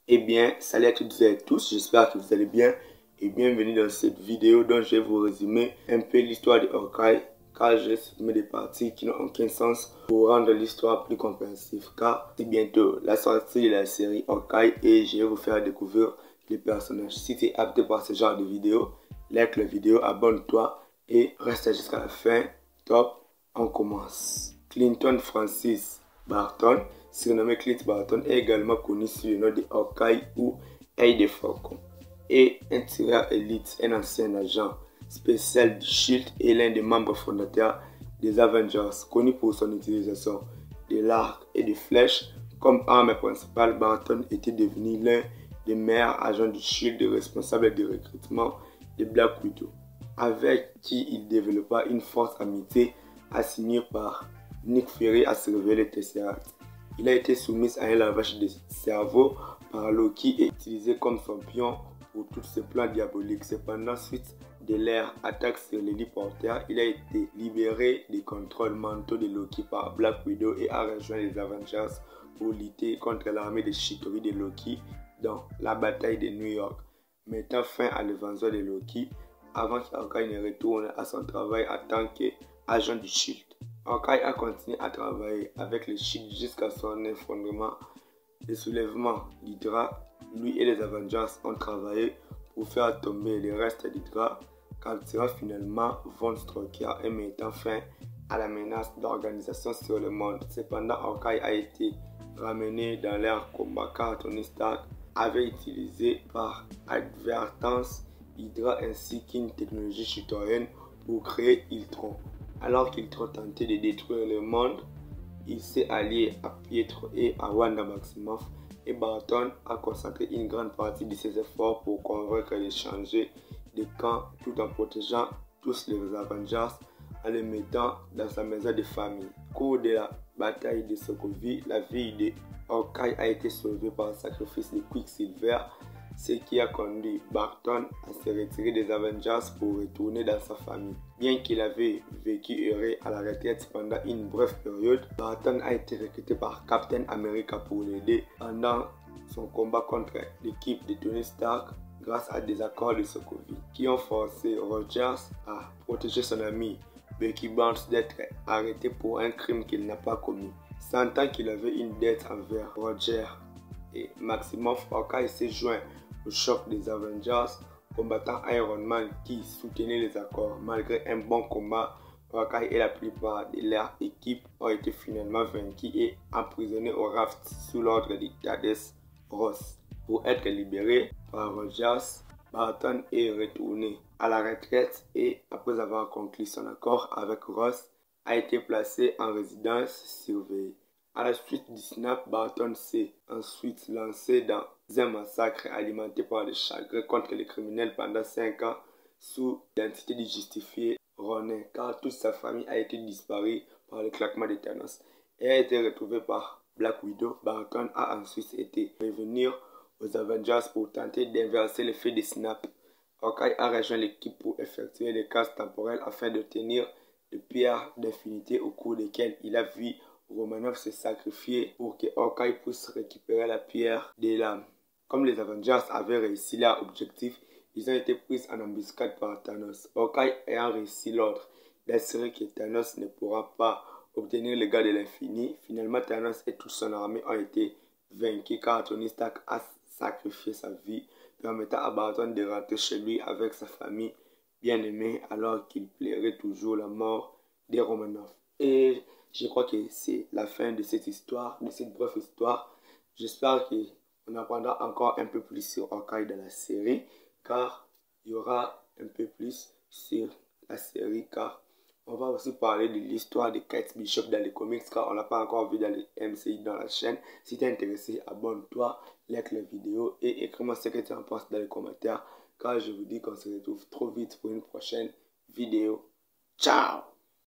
Eh bien, salut à toutes et à tous, j'espère que vous allez bien et bienvenue dans cette vidéo dont je vais vous résumer un peu l'histoire de Hawkeye, car j'ai supprimé des parties qui n'ont aucun sens pour rendre l'histoire plus compréhensive, car c'est bientôt la sortie de la série Hawkeye et je vais vous faire découvrir les personnages. Si tu es apte par ce genre de vidéo, like la vidéo, abonne-toi et reste jusqu'à la fin. Top, on commence. Clinton Francis Barton, surnommé Clint Barton, est également connu sous le nom de Hawkeye ou Œil de Faucon, et un tireur élite, un ancien agent spécial du SHIELD et l'un des membres fondateurs des Avengers, connu pour son utilisation de l'arc et des flèches comme arme principale. Barton était devenu l'un des meilleurs agents du SHIELD et responsable du recrutement de Black Widow, avec qui il développa une forte amitié assignée par Nick Fury à surveiller le Tesseract. Il a été soumis à un lavage de cerveau par Loki et utilisé comme son pion pour tous ses plans diaboliques. Cependant, suite de leur attaque sur l'héliporteur, il a été libéré des contrôles mentaux de Loki par Black Widow et a rejoint les Avengers pour lutter contre l'armée de Chitauri de Loki dans la bataille de New York, mettant fin à l'évasion de Loki avant qu'Hawkeye ne retourne à son travail en tant qu'agent du SHIELD. Hawkeye a continué à travailler avec le SHIELD jusqu'à son effondrement. Le soulèvement d'Hydra, lui et les Avengers ont travaillé pour faire tomber les restes d'Hydra, capturant finalement Von Strucker et mettant fin à la menace d'organisation sur le monde. Cependant, Hawkeye a été ramené dans leur combat car Tony Stark avait utilisé par advertance Hydra ainsi qu'une technologie chitaurienne pour créer Ultron. Alors qu'Ultron tentait de détruire le monde, il s'est allié à Pietro et à Wanda Maximoff, et Barton a concentré une grande partie de ses efforts pour convaincre de changer de camp tout en protégeant tous les Avengers en les mettant dans sa maison de famille. Au cours de la bataille de Sokovie, la vie de Hawkeye a été sauvée par le sacrifice de Quicksilver, ce qui a conduit Barton à se retirer des Avengers pour retourner dans sa famille. Bien qu'il avait vécu heureux à la retraite pendant une brève période, Barton a été recruté par Captain America pour l'aider pendant son combat contre l'équipe de Tony Stark grâce à des accords de Sokovie qui ont forcé Rogers à protéger son ami Bucky Barnes d'être arrêté pour un crime qu'il n'a pas commis. Sentant qu'il avait une dette envers Roger et Maximoff, Hawkeye s'est joint au choc des Avengers, combattant Iron Man qui soutenait les accords. Malgré un bon combat, Hawkeye et la plupart de leur équipe ont été finalement vaincus et emprisonnés au raft sous l'ordre de Thaddeus Ross. Pour être libéré par Rogers, Barton est retourné à la retraite et, après avoir conclu son accord avec Ross, a été placé en résidence surveillée. À la suite du snap, Barton s'est ensuite lancé dans un massacre alimenté par le chagrin contre les criminels pendant 5 ans sous l'identité du justifié Ronin, car toute sa famille a été disparue par le claquement de Thanos et a été retrouvée par Black Widow. Barton a ensuite été revenir aux Avengers pour tenter d'inverser l'effet des snaps. Hawkeye a rejoint l'équipe pour effectuer des casses temporelles afin d'obtenir les pierres d'infinité au cours desquelles il a vu Romanoff se sacrifier pour que Hawkeye puisse récupérer la pierre des lames. Comme les Avengers avaient réussi leur objectif, ils ont été pris en embuscade par Thanos. Hawkeye ayant réussi l'ordre d'assurer que Thanos ne pourra pas obtenir le gars de l'infini, finalement Thanos et toute son armée ont été vaincus car Tony Stark a sacrifié sa vie, permettant à Barton de rentrer chez lui avec sa famille bien-aimée alors qu'il plairait toujours la mort des Romanoff. Et je crois que c'est la fin de cette histoire, de cette brève histoire. J'espère qu'on apprendra encore un peu plus sur Hawkeye dans la série, car il y aura un peu plus sur la série, car on va aussi parler de l'histoire de Kate Bishop dans les comics, car on ne l'a pas encore vu dans les MCU dans la chaîne. Si tu es intéressé, abonne-toi, like la vidéo et écris-moi ce que tu en penses dans les commentaires, car je vous dis qu'on se retrouve trop vite pour une prochaine vidéo. Ciao!